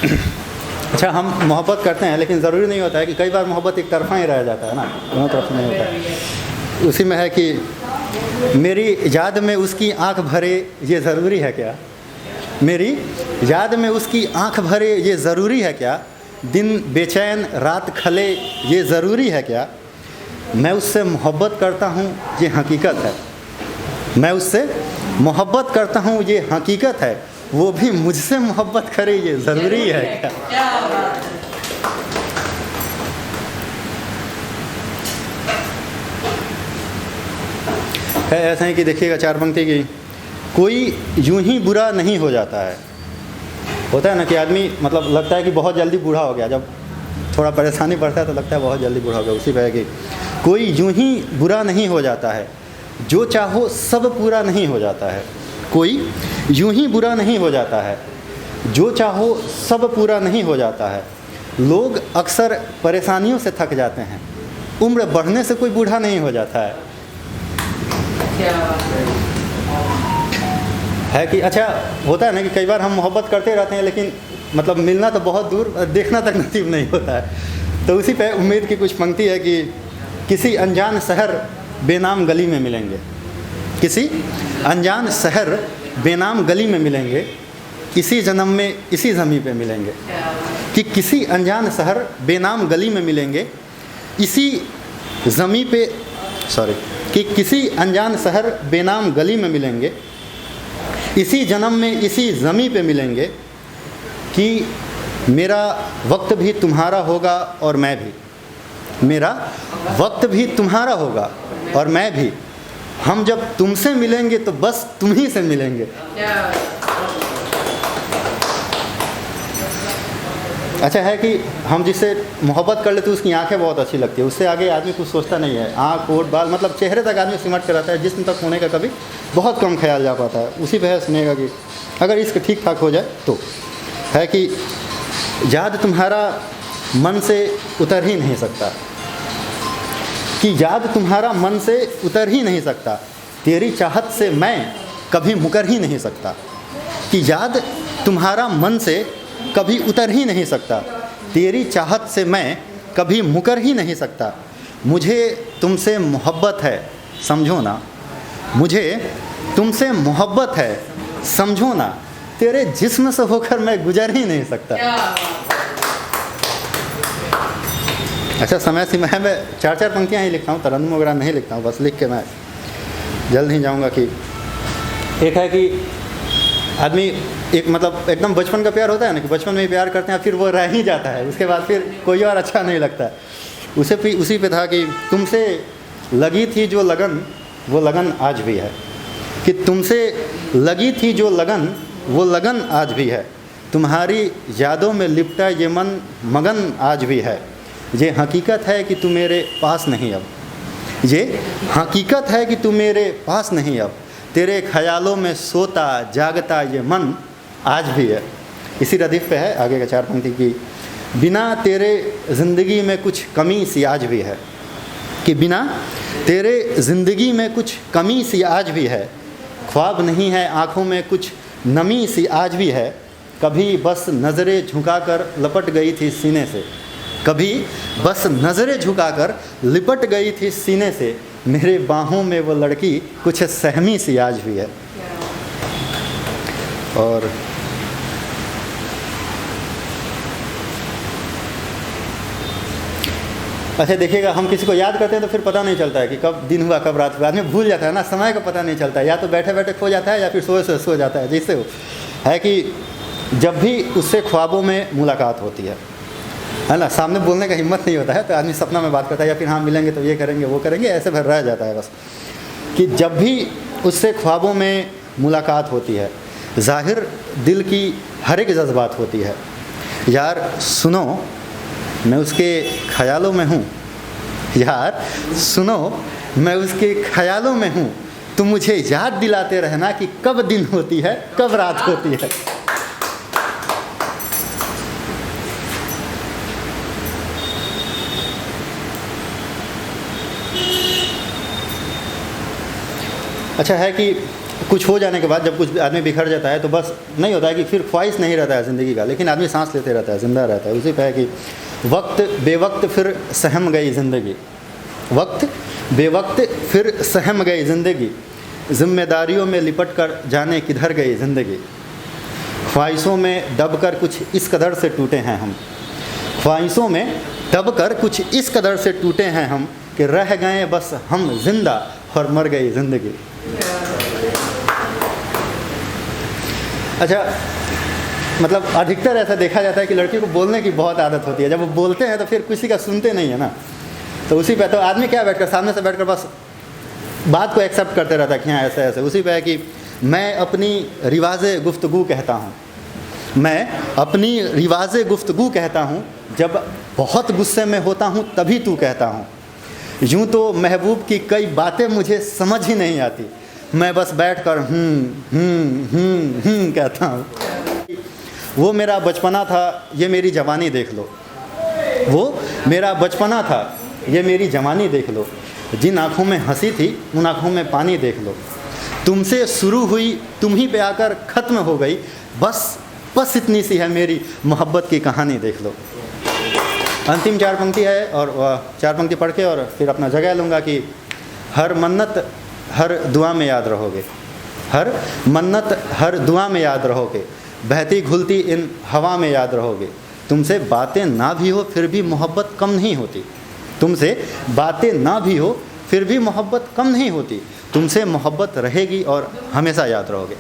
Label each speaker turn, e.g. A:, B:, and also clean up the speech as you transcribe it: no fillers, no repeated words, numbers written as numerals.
A: अच्छा, हम मोहब्बत करते हैं लेकिन ज़रूरी नहीं होता है कि कई बार मोहब्बत एक तरफा ही रह जाता है ना, दोनों तरफ नहीं होता है। उसी में है कि मेरी याद में उसकी आंख भरे ये ज़रूरी है क्या, मेरी याद में उसकी आंख भरे ये ज़रूरी है क्या, दिन बेचैन रात खले ये ज़रूरी है क्या, मैं उससे मोहब्बत करता हूँ ये हकीकत है, मैं उससे मोहब्बत करता हूँ ये हकीकत है, वो भी मुझसे मोहब्बत करे ये ज़रूरी है क्या। है ऐसा ही कि देखिएगा 4 पंक्ति की, कोई यूं ही बुरा नहीं हो जाता है। होता है ना कि आदमी मतलब लगता है कि बहुत जल्दी बूढ़ा हो गया, जब थोड़ा परेशानी बढ़ता है तो लगता है बहुत जल्दी बूढ़ा हो गया। उसी पर कि कोई यूं ही बुरा नहीं हो जाता है, जो चाहो सब पूरा नहीं हो जाता है। कोई यूं ही बुरा नहीं हो जाता है, जो चाहो सब पूरा नहीं हो जाता है। लोग अक्सर परेशानियों से थक जाते हैं, उम्र बढ़ने से कोई बूढ़ा नहीं हो जाता है कि अच्छा, होता है ना कि कई बार हम मोहब्बत करते रहते हैं लेकिन मतलब मिलना तो बहुत दूर, देखना तक नसीब नहीं होता है। तो उसी पे उम्मीद की कुछ पंक्ति है कि किसी अनजान शहर बेनाम गली में मिलेंगे, किसी अनजान शहर बेनाम गली में मिलेंगे, इसी जन्म में इसी ज़मीं पे मिलेंगे। कि किसी अनजान शहर बेनाम गली में मिलेंगे, इसी ज़मीं पे कि किसी अनजान शहर बेनाम गली में मिलेंगे, इसी जन्म में इसी ज़मीं पे मिलेंगे। कि मेरा वक्त भी तुम्हारा होगा और मैं भी, मेरा वक्त भी तुम्हारा होगा और मैं भी, हम जब तुमसे मिलेंगे तो बस तुम ही से मिलेंगे। अच्छा है कि हम जिससे मोहब्बत कर लेते हैं उसकी आंखें बहुत अच्छी लगती है, उससे आगे आदमी कुछ सोचता नहीं है। आँख ओट बाल मतलब चेहरे तक आदमी सिमट के रहता है, जिस्म तक होने का कभी बहुत कम ख्याल जा पाता है। उसी पर सुनेगा कि अगर इसके ठीक ठाक हो जाए तो है कि याद तुम्हारा मन से उतर ही नहीं सकता, कि याद तुम्हारा मन से उतर ही नहीं सकता, तेरी चाहत से मैं कभी मुकर ही नहीं सकता। कि याद तुम्हारा मन से कभी उतर ही नहीं सकता, तेरी चाहत से मैं कभी मुकर ही नहीं सकता। मुझे तुमसे मोहब्बत है समझो ना, मुझे तुमसे मोहब्बत है समझो ना, तेरे जिस्म से होकर मैं गुजर ही नहीं सकता। अच्छा, समय सीमा है, मैं 4-4 पंक्तियाँ ही लिखता हूँ, तरन्नुम वगैरह नहीं लिखता हूँ, बस लिख के मैं जल्द ही जाऊँगा। कि एक है कि आदमी एक मतलब एकदम बचपन का प्यार होता है ना, कि बचपन में प्यार करते हैं फिर वो रह ही जाता है, उसके बाद फिर कोई और अच्छा नहीं लगता है। उसी पे था कि तुमसे लगी थी जो लगन वो लगन आज भी है, कि तुमसे लगी थी जो लगन वो लगन आज भी है, तुम्हारी यादों में लिपटा ये मन मगन आज भी है। ये हकीकत है कि तू मेरे पास नहीं अब, ये हकीकत है कि तू मेरे पास नहीं अब, तेरे ख्यालों में सोता जागता ये मन आज भी है। इसी रदीफ पे है आगे का 4 पंक्ति की, बिना तेरे ज़िंदगी में कुछ कमी सी आज भी है, कि बिना तेरे ज़िंदगी में कुछ कमी सी आज भी है, ख्वाब नहीं है आँखों में कुछ नमी सी आज भी है, कभी बस नज़रें झुकाकर लपट गई थी सीने से, कभी बस नज़रें झुकाकर लिपट गई थी सीने से, मेरे बाहों में वो लड़की कुछ सहमी सी आज भी है। और अच्छा देखिएगा, हम किसी को याद करते हैं तो फिर पता नहीं चलता है कि कब दिन हुआ कब रात हुआ, आदमी भूल जाता है ना, समय का पता नहीं चलता है, या तो बैठे बैठे खो जाता है या फिर सोए सो जाता है। जिससे वो है कि जब भी उससे ख्वाबों में मुलाकात होती है ना, सामने बोलने का हिम्मत नहीं होता है तो आदमी सपना में बात करता है, या फिर हाँ मिलेंगे तो ये करेंगे वो करेंगे, ऐसे भर रह जाता है बस। कि जब भी उससे ख्वाबों में मुलाकात होती है, ज़ाहिर दिल की हर एक जज्बात होती है, यार सुनो मैं उसके ख़यालों में हूँ, यार सुनो मैं उसके ख़यालों में हूँ, तुम मुझे याद दिलाते रहना कि कब दिन होती है कब रात होती है। अच्छा है कि कुछ हो जाने के बाद जब कुछ आदमी बिखर जाता है तो बस नहीं होता है कि फिर ख्वाहिश नहीं रहता है ज़िंदगी का, लेकिन आदमी सांस लेते रहता है, ज़िंदा रहता है। उसी पे है कि वक्त बेवक्त फिर सहम गई ज़िंदगी, वक्त बेवक्त फिर सहम गई ज़िंदगी, जिम्मेदारियों में लिपट कर जाने किधर गई ज़िंदगी, ख्वाहिशों में दब कर कुछ इस कदर से टूटे हैं हम, ख्वाहिशों में दब कर कुछ इस कदर से टूटे हैं हम कि रह गए बस हम जिंदा और मर गई ज़िंदगी। अच्छा, मतलब अधिकतर ऐसा देखा जाता है कि लड़की को बोलने की बहुत आदत होती है, जब वो बोलते हैं तो फिर किसी का सुनते नहीं है ना, तो उसी पे तो आदमी क्या बैठकर सामने से बैठकर बस बात को एक्सेप्ट करते रहता है कि हाँ ऐसा ऐसा। उसी पे है कि मैं अपनी रिवाज़े गुफ्तगू कहता हूँ, मैं अपनी रिवाज़े गुफ्तगू कहता हूँ, जब बहुत गुस्से में होता हूँ तभी तू कहता हूँ, यूँ तो महबूब की कई बातें मुझे समझ ही नहीं आती, मैं बस बैठ कर कहता हूँ। वो मेरा बचपना था ये मेरी जवानी देख लो, वो मेरा बचपना था ये मेरी जवानी देख लो, जिन आँखों में हंसी थी उन आँखों में पानी देख लो, तुमसे शुरू हुई तुम ही पे आकर ख़त्म हो गई, बस इतनी सी है मेरी मोहब्बत की कहानी देख लो। अंतिम 4 पंक्ति है और 4 पंक्ति पढ़ के और फिर अपना जगह लूँगा कि हर मन्नत हर दुआ में याद रहोगे, हर मन्नत हर दुआ में याद रहोगे, बहती घुलती इन हवा में याद रहोगे, तुमसे बातें ना भी हो फिर भी मोहब्बत कम नहीं होती, तुमसे बातें ना भी हो फिर भी मोहब्बत कम नहीं होती, तुमसे मोहब्बत रहेगी और हमेशा याद रहोगे।